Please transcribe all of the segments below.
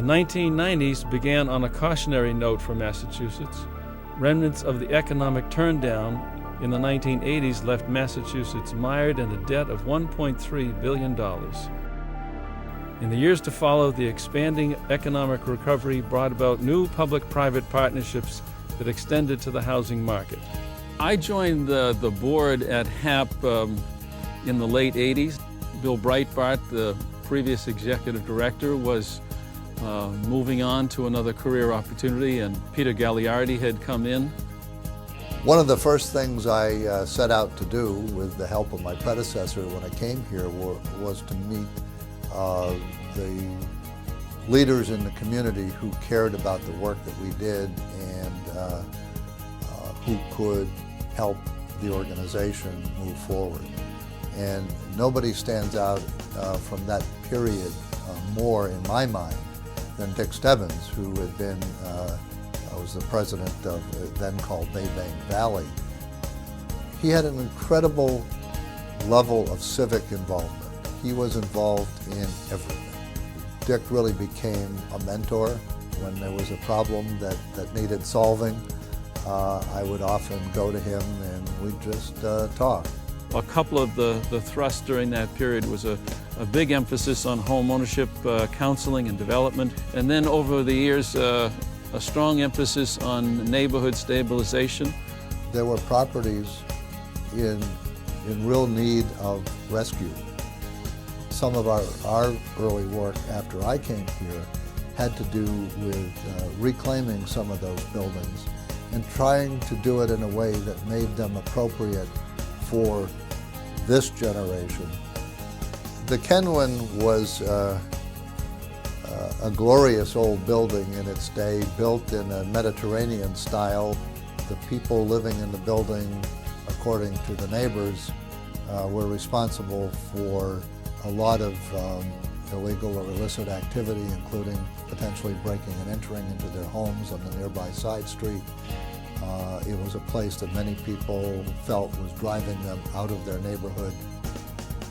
1990s began on a cautionary note for Massachusetts. Remnants of the economic turndown in the 1980s left Massachusetts mired in a debt of $1.3 billion. In the years to follow, the expanding economic recovery brought about new public-private partnerships that extended to the housing market. I joined the board at HAP in the late 80s. Bill Breitbart, the previous executive director, was moving on to another career opportunity, and Peter Gagliardi had come in. One of the first things I set out to do with the help of my predecessor when I came here was to meet the leaders in the community who cared about the work that we did and who could help the organization move forward. And nobody stands out from that period more in my mind than Dick Stebbins, who had been, was the president of then called Baybank Valley. He had an incredible level of civic involvement. He was involved in everything. Dick really became a mentor. When there was a problem that needed solving, I would often go to him and we'd just talk. A couple of the thrusts during that period was a big emphasis on home ownership, counseling and development, and then over the years a strong emphasis on neighborhood stabilization. There were properties in real need of rescue. Some of our early work after I came here had to do with reclaiming some of those buildings and trying to do it in a way that made them appropriate for this generation. The Kenwin was a glorious old building in its day, built in a Mediterranean style. The people living in the building, according to the neighbors, were responsible for a lot of illegal or illicit activity, including potentially breaking and entering into their homes on the nearby side street. It was a place that many people felt was driving them out of their neighborhood.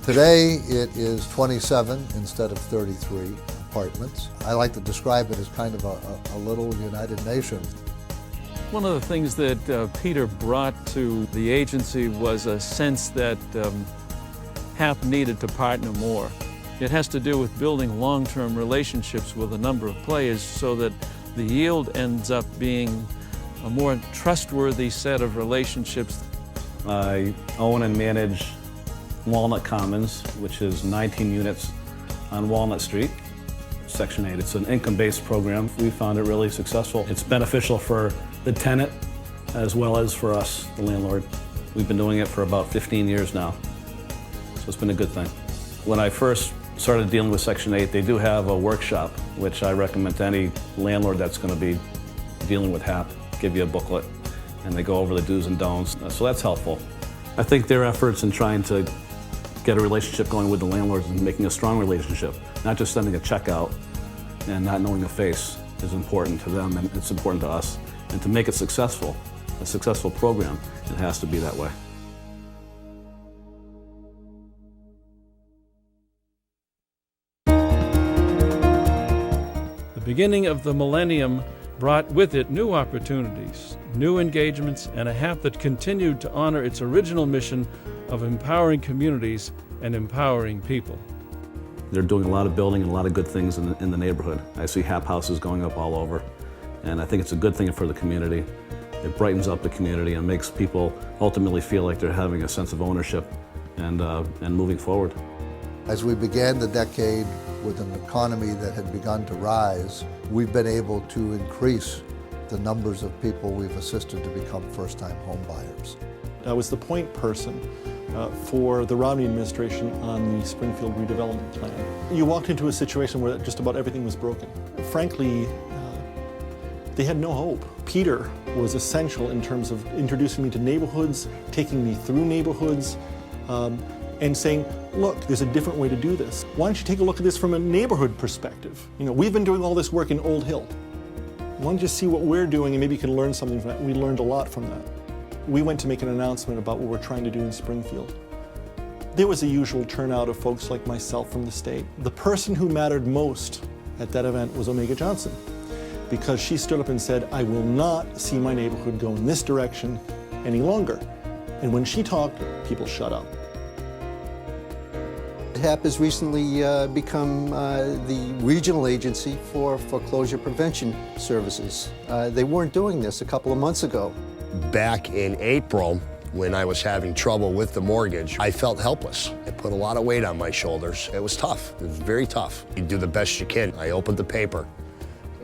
Today it is 27 instead of 33 apartments. I like to describe it as kind of a little United Nations. One of the things that Peter brought to the agency was a sense that HAP needed to partner more. It has to do with building long-term relationships with a number of players so that the yield ends up being a more trustworthy set of relationships. I own and manage Walnut Commons, which is 19 units on Walnut Street, Section 8. It's an income-based program. We found it really successful. It's beneficial for the tenant as well as for us, the landlord. We've been doing it for about 15 years now, so it's been a good thing. When I first started dealing with Section 8, they do have a workshop, which I recommend to any landlord that's going to be dealing with HAP. Give you a booklet, and they go over the do's and don'ts, so that's helpful. I think their efforts in trying to get a relationship going with the landlords and making a strong relationship, not just sending a check out and not knowing a face, is important to them, and it's important to us. And to make it successful, a successful program, it has to be that way. The beginning of the millennium brought with it new opportunities, new engagements, and a HAP that continued to honor its original mission of empowering communities and empowering people. They're doing a lot of building and a lot of good things in the neighborhood. I see HAP houses going up all over, and I think it's a good thing for the community. It brightens up the community and makes people ultimately feel like they're having a sense of ownership and moving forward. As we began the decade with an economy that had begun to rise, we've been able to increase the numbers of people we've assisted to become first-time home buyers. I was the point person for the Romney administration on the Springfield redevelopment plan. You walked into a situation where just about everything was broken. Frankly, they had no hope. Peter was essential in terms of introducing me to neighborhoods, taking me through neighborhoods, and saying, look, there's a different way to do this. Why don't you take a look at this from a neighborhood perspective? You know, we've been doing all this work in Old Hill. Why don't you see what we're doing and maybe you can learn something from that? We learned a lot from that. We went to make an announcement about what we're trying to do in Springfield. There was a usual turnout of folks like myself from the state. The person who mattered most at that event was Omega Johnson, because she stood up and said, I will not see my neighborhood go in this direction any longer. And when she talked, people shut up. HAP has recently become the regional agency for foreclosure prevention services. They weren't doing this a couple of months ago. Back in April, when I was having trouble with the mortgage, I felt helpless. It put a lot of weight on my shoulders. It was tough. It was very tough. You do the best you can. I opened the paper,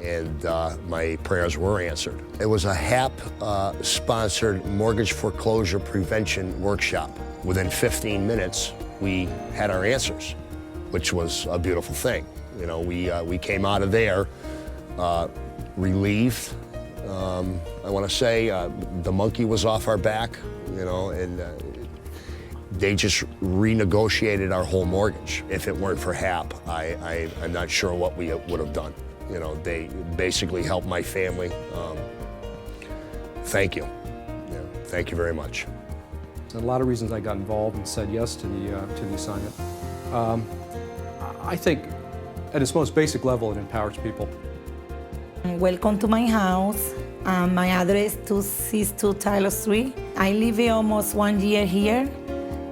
and my prayers were answered. It was a HAP-sponsored mortgage foreclosure prevention workshop. Within 15 minutes, we had our answers, which was a beautiful thing. You know, we came out of there relieved. I want to say the monkey was off our back, you know, and they just renegotiated our whole mortgage. If it weren't for HAP, I'm not sure what we would have done. You know, they basically helped my family. Thank you. Yeah, thank you very much. A lot of reasons I got involved and said yes to the assignment. I think at its most basic level, it empowers people. Welcome to my house. My address is 262 Tyler Street. I live here almost 1 year here.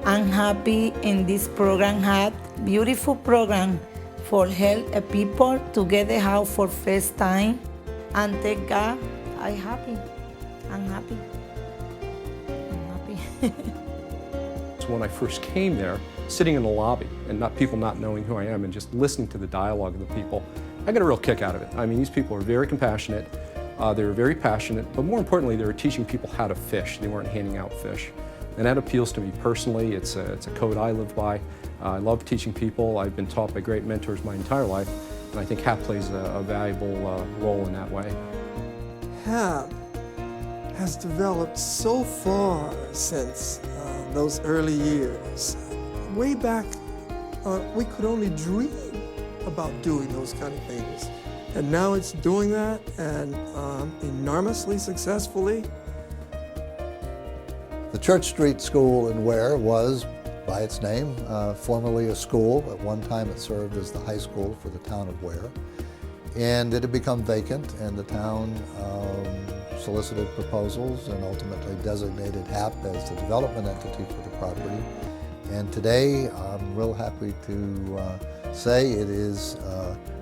I'm happy in this program, HAP, beautiful program for help people to get the house for first time. And thank God, I'm happy. I'm happy. So when I first came there, sitting in the lobby and people not knowing who I am and just listening to the dialogue of the people, I got a real kick out of it. I mean, these people are very compassionate, they were very passionate, but more importantly, they were teaching people how to fish. They weren't handing out fish. And that appeals to me personally. It's a code I live by. I love teaching people. I've been taught by great mentors my entire life, and I think HAP plays a valuable role in that way. HAP has developed so far since those early years. Way back, we could only dream about doing those kind of things. And now it's doing that, and enormously successfully. The Church Street School in Ware was, by its name, formerly a school. At one time it served as the high school for the town of Ware. And it had become vacant, and the town solicited proposals and ultimately designated HAP as the development entity for the property. And today I'm real happy to say it is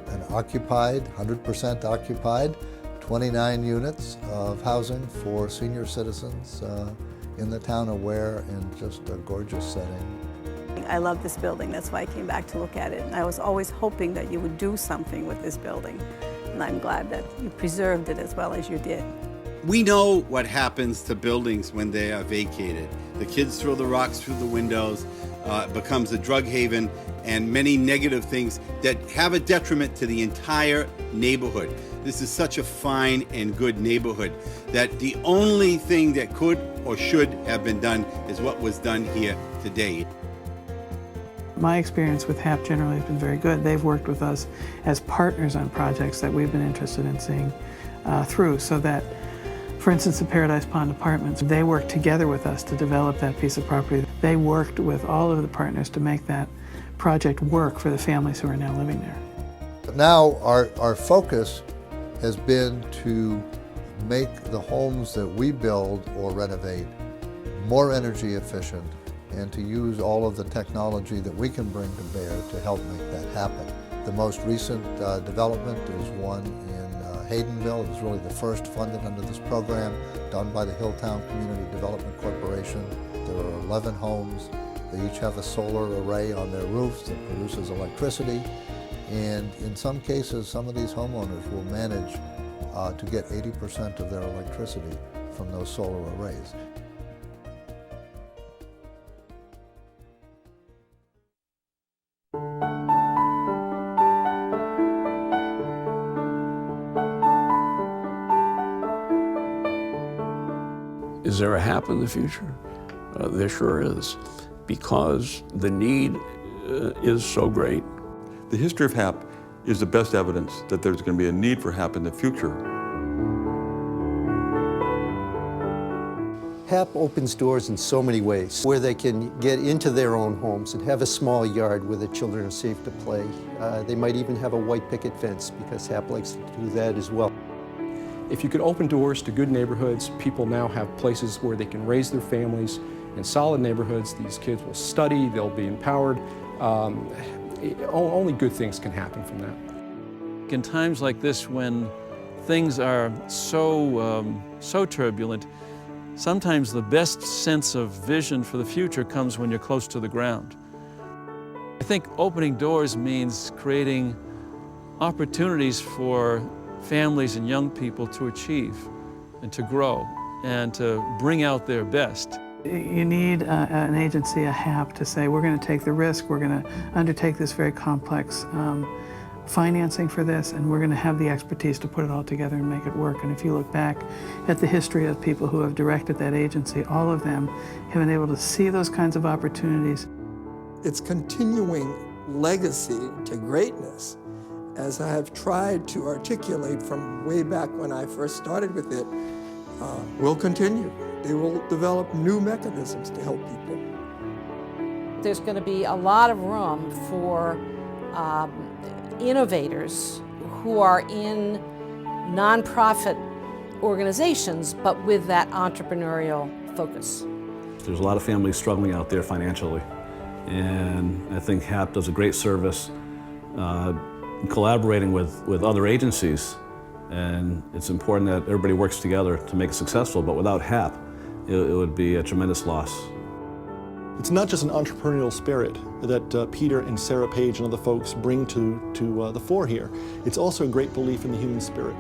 an occupied, 100% occupied, 29 units of housing for senior citizens in the town of Ware in just a gorgeous setting. I love this building, that's why I came back to look at it. And I was always hoping that you would do something with this building. And I'm glad that you preserved it as well as you did. We know what happens to buildings when they are vacated. The kids throw the rocks through the windows, it becomes a drug haven, and many negative things that have a detriment to the entire neighborhood. This is such a fine and good neighborhood that the only thing that could or should have been done is what was done here today. My experience with HAP generally has been very good. They've worked with us as partners on projects that we've been interested in seeing through, so that, for instance, the Paradise Pond Apartments, they worked together with us to develop that piece of property. They worked with all of the partners to make that project work for the families who are now living there. But now our focus has been to make the homes that we build or renovate more energy efficient, and to use all of the technology that we can bring to bear to help make that happen. The most recent development is one in Haydenville. It was really the first funded under this program, done by the Hilltown Community Development Corporation. There are 11 homes. They each have a solar array on their roofs that produces electricity. And in some cases, some of these homeowners will manage to get 80% of their electricity from those solar arrays. Is there a HAP in the future? There sure is, because the need is so great. The history of HAP is the best evidence that there's going to be a need for HAP in the future. HAP opens doors in so many ways, where they can get into their own homes and have a small yard where the children are safe to play. They might even have a white picket fence, because HAP likes to do that as well. If you could open doors to good neighborhoods, people now have places where they can raise their families in solid neighborhoods. These kids will study, they'll be empowered. Only good things can happen from that. In times like this, when things are so turbulent, sometimes the best sense of vision for the future comes when you're close to the ground. I think opening doors means creating opportunities for families and young people to achieve and to grow and to bring out their best. You need an agency, a HAP, to say, we're going to take the risk, we're going to undertake this very complex financing for this, and we're going to have the expertise to put it all together and make it work. And if you look back at the history of people who have directed that agency, all of them have been able to see those kinds of opportunities. Its continuing legacy to greatness, as I have tried to articulate from way back when I first started with it, will continue. They will develop new mechanisms to help people. There's going to be a lot of room for innovators who are in nonprofit organizations, but with that entrepreneurial focus. There's a lot of families struggling out there financially, and I think HAP does a great service collaborating with other agencies, and it's important that everybody works together to make it successful, but without HAP, it would be a tremendous loss. It's not just an entrepreneurial spirit that Peter and Sarah Page and other folks bring to the fore here. It's also a great belief in the human spirit.